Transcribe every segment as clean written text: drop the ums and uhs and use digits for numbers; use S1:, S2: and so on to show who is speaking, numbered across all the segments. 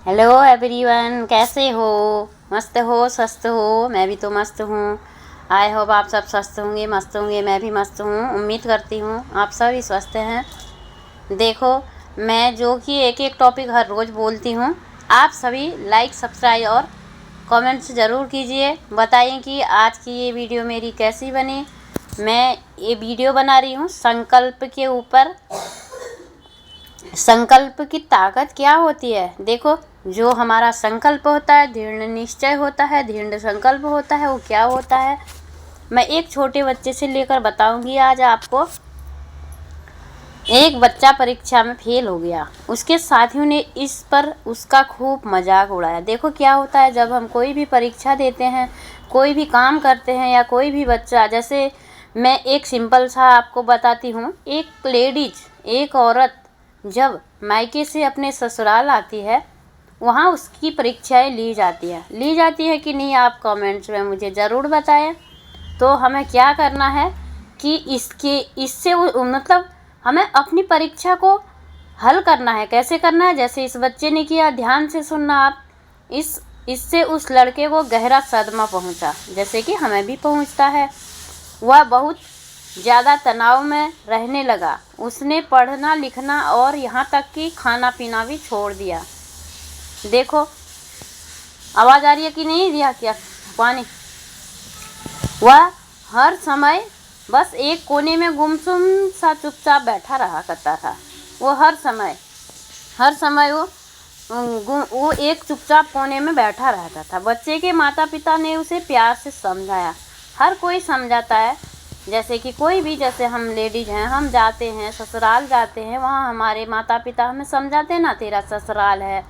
S1: Hello everyone, कैसे हो? मस्त हो, स्वस्थ हो? मैं भी तो मस्त हूँ। आई होप आप सब स्वस्थ होंगे, मस्त होंगे। मैं भी मस्त हूँ, उम्मीद करती हूँ आप सभी स्वस्थ हैं। देखो, मैं जो कि एक एक टॉपिक हर रोज़ बोलती हूँ, आप सभी लाइक, सब्सक्राइब और कमेंट्स ज़रूर कीजिए। बताइए कि आज की ये वीडियो मेरी कैसी बनी। मैं ये वीडियो बना रही हूँ संकल्प के ऊपर। संकल्प की ताकत क्या होती है? देखो, जो हमारा संकल्प होता है, दृढ़ निश्चय होता है, दृढ़ संकल्प होता है, वो क्या होता है मैं एक छोटे बच्चे से लेकर बताऊंगी आज आपको। एक बच्चा परीक्षा में फेल हो गया। उसके साथियों ने इस पर उसका खूब मजाक उड़ाया। देखो क्या होता है, जब हम कोई भी परीक्षा देते हैं, कोई भी काम करते हैं, या कोई भी बच्चा, जैसे मैं एक सिंपल सा आपको बताती हूँ। एक लेडीज, एक औरत जब मायके से अपने ससुराल आती है, वहाँ उसकी परीक्षाएं ली जाती है कि नहीं, आप कमेंट्स में मुझे ज़रूर बताएं। तो हमें क्या करना है कि इससे मतलब हमें अपनी परीक्षा को हल करना है। कैसे करना है? जैसे इस बच्चे ने किया, ध्यान से सुनना आप। इससे उस लड़के को गहरा सदमा पहुंचा, जैसे कि हमें भी पहुंचता है। वह बहुत ज़्यादा तनाव में रहने लगा। उसने पढ़ना लिखना और यहाँ तक कि खाना पीना भी छोड़ दिया। देखो, आवाज़ आ रही है कि नहीं? दिया क्या पानी? वह हर समय बस एक कोने में गुमसुम सा चुपचाप बैठा रहा करता था। वो हर समय वो एक चुपचाप कोने में बैठा रहता था। बच्चे के माता पिता ने उसे प्यार से समझाया। हर कोई समझाता है, जैसे कि कोई भी, जैसे हम लेडीज हैं, हम जाते हैं ससुराल जाते हैं, वहाँ हमारे माता पिता हमें समझाते हैं ना, तेरा ससुराल है,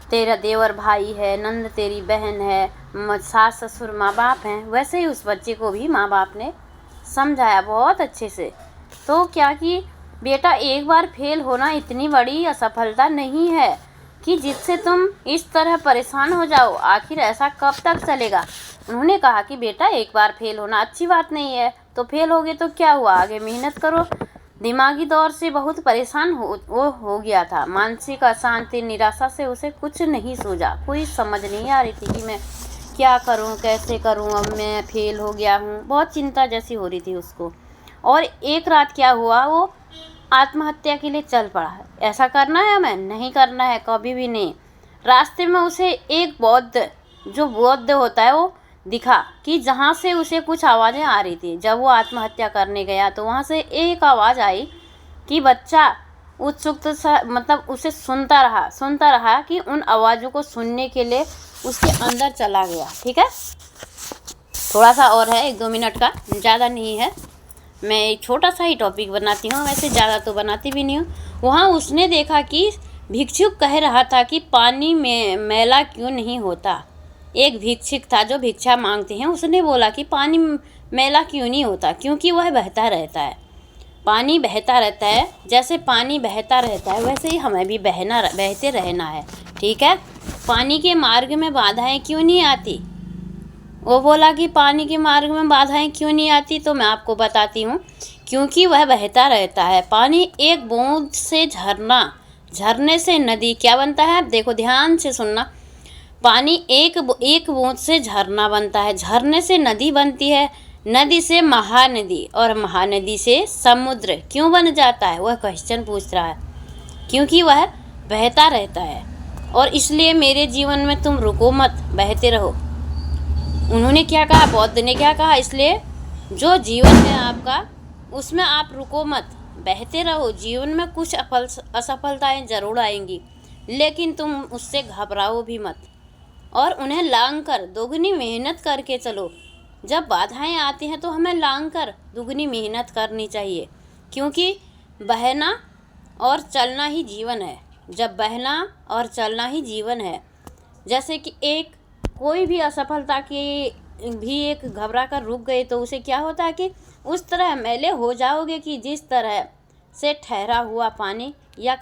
S1: तेरा देवर भाई है, नंद तेरी बहन है, सास ससुर माँ बाप हैं। वैसे ही उस बच्चे को भी माँ बाप ने समझाया बहुत अच्छे से। तो क्या कि बेटा, एक बार फेल होना इतनी बड़ी असफलता नहीं है कि जिससे तुम इस तरह परेशान हो जाओ। आखिर ऐसा कब तक चलेगा? उन्होंने कहा कि बेटा, एक बार फेल होना अच्छी बात नहीं है, तो फेल हो गए तो क्या हुआ, आगे मेहनत करो। दिमागी दौर से बहुत परेशान हो गया था। मानसिक अशांति, निराशा से उसे कुछ नहीं सूझा। कोई समझ नहीं आ रही थी कि मैं क्या करूं, कैसे करूं, अब मैं फेल हो गया हूं। बहुत चिंता जैसी हो रही थी उसको। और एक रात क्या हुआ, वो आत्महत्या के लिए चल पड़ा। ऐसा करना है हमें? नहीं करना है, कभी भी नहीं। रास्ते में उसे एक बौद्ध होता है, वो दिखा कि जहाँ से उसे कुछ आवाज़ें आ रही थी। जब वो आत्महत्या करने गया तो वहाँ से एक आवाज़ आई कि बच्चा उत्सुकता सा, मतलब उसे सुनता रहा कि उन आवाज़ों को सुनने के लिए उसके अंदर चला गया। ठीक है, थोड़ा सा और है, 1-2 मिनट का, ज़्यादा नहीं है। मैं एक छोटा सा ही टॉपिक बनाती हूँ, वैसे ज़्यादा तो बनाती भी नहीं हूँ। वहाँ उसने देखा कि भिक्षुक कह रहा था कि पानी में मैला क्यों नहीं होता। एक भिक्षुक था जो भिक्षा मांगते हैं, उसने बोला कि पानी मैला क्यों नहीं होता, क्योंकि वह बहता रहता है। पानी बहता रहता है, जैसे पानी बहता रहता है वैसे ही हमें भी बहते रहना है। ठीक है, पानी के मार्ग में बाधाएं क्यों नहीं आती? वो बोला कि पानी के मार्ग में बाधाएं क्यों नहीं आती, तो मैं आपको बताती हूँ। क्योंकि वह बहता रहता है। पानी एक बूंद से झरने से नदी क्या बनता है? देखो ध्यान से सुनना। पानी एक बूंद से झरना बनता है, झरने से नदी बनती है, नदी से महानदी, और महानदी से समुद्र क्यों बन जाता है? वह क्वेश्चन पूछ रहा है। क्योंकि वह बहता रहता है। और इसलिए मेरे जीवन में तुम रुको मत, बहते रहो। उन्होंने क्या कहा, बौद्ध ने क्या कहा? इसलिए जो जीवन है आपका, उसमें आप रुको मत, बहते रहो। जीवन में कुछ असफलताएं जरूर आएंगी, लेकिन तुम उससे घबराओ भी मत, और उन्हें लांग कर दोगुनी मेहनत करके चलो। जब बाधाएं आती हैं तो हमें लांग कर दुगनी मेहनत करनी चाहिए, क्योंकि बहना और चलना ही जीवन है। जब बहना और चलना ही जीवन है। जैसे कि कोई भी असफलता की भी एक घबरा कर रुक गए तो उसे क्या होता है कि उस तरह मैले हो जाओगे कि जिस तरह से ठहरा हुआ पानी या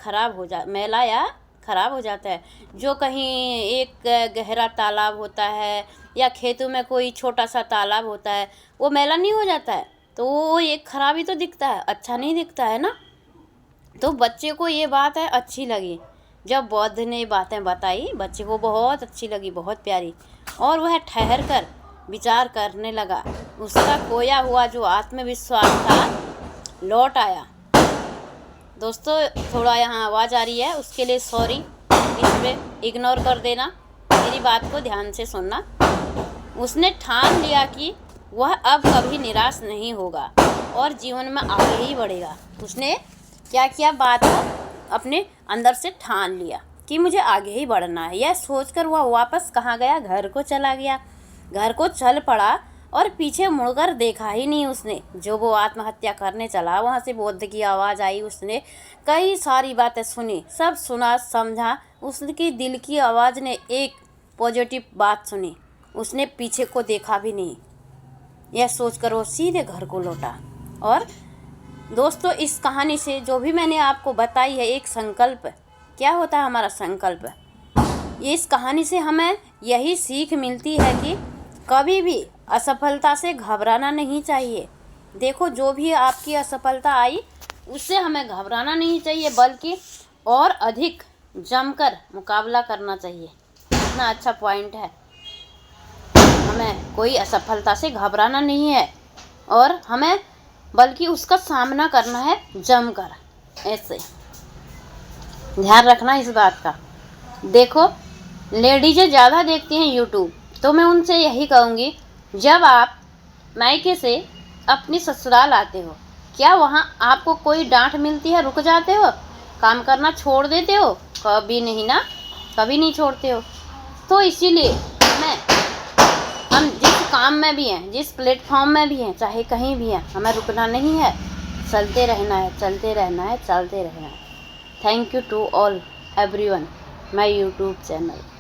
S1: मैला या खराब हो जाता है। जो कहीं एक गहरा तालाब होता है या खेतों में कोई छोटा सा तालाब होता है, वो मैला नहीं हो जाता है, तो वो एक खराब ही तो दिखता है, अच्छा नहीं दिखता है ना। तो बच्चे को ये बात है अच्छी लगी जब बुद्ध ने बातें बताई बच्चे को बहुत अच्छी लगी, बहुत प्यारी, और वह ठहर कर विचार करने लगा। उसका खोया हुआ जो आत्मविश्वास था लौट आया। दोस्तों थोड़ा यहाँ आवाज़ आ रही है, उसके लिए सॉरी, इस पर इग्नोर कर देना, मेरी बात को ध्यान से सुनना। उसने ठान लिया कि वह अब कभी निराश नहीं होगा और जीवन में आगे ही बढ़ेगा। उसने क्या किया, बात को अपने अंदर से ठान लिया कि मुझे आगे ही बढ़ना है। यह सोचकर वह वापस कहाँ गया, घर को चला गया। घर को चल पड़ा और पीछे मुड़कर देखा ही नहीं उसने। जो वो आत्महत्या करने चला वहाँ से बुद्ध की आवाज़ आई। उसने कई सारी बातें सुनी, सब सुना समझा। उसकी दिल की आवाज़ ने एक पॉजिटिव बात सुनी, उसने पीछे को देखा भी नहीं। यह सोचकर वो सीधे घर को लौटा। और दोस्तों इस कहानी से जो भी मैंने आपको बताई है, एक संकल्प, क्या होता है हमारा संकल्प, इस कहानी से हमें यही सीख मिलती है कि कभी भी असफलता से घबराना नहीं चाहिए। देखो जो भी आपकी असफलता आई उससे हमें घबराना नहीं चाहिए, बल्कि और अधिक जमकर मुकाबला करना चाहिए। इतना अच्छा पॉइंट है, हमें कोई असफलता से घबराना नहीं है और हमें बल्कि उसका सामना करना है जमकर। ऐसे ध्यान रखना इस बात का। देखो लेडीज़ें ज़्यादा देखती हैं यूट्यूब, तो मैं उनसे यही कहूँगी, जब आप मायके से अपनी ससुराल आते हो, क्या वहाँ आपको कोई डांट मिलती है, रुक जाते हो, काम करना छोड़ देते हो? कभी नहीं ना, कभी नहीं छोड़ते हो। तो इसीलिए हम जिस काम में भी हैं, जिस प्लेटफॉर्म में भी हैं, चाहे कहीं भी हैं, हमें रुकना नहीं है, चलते रहना है, चलते रहना है, चलते रहना है। Thank you to all everyone my YouTube channel.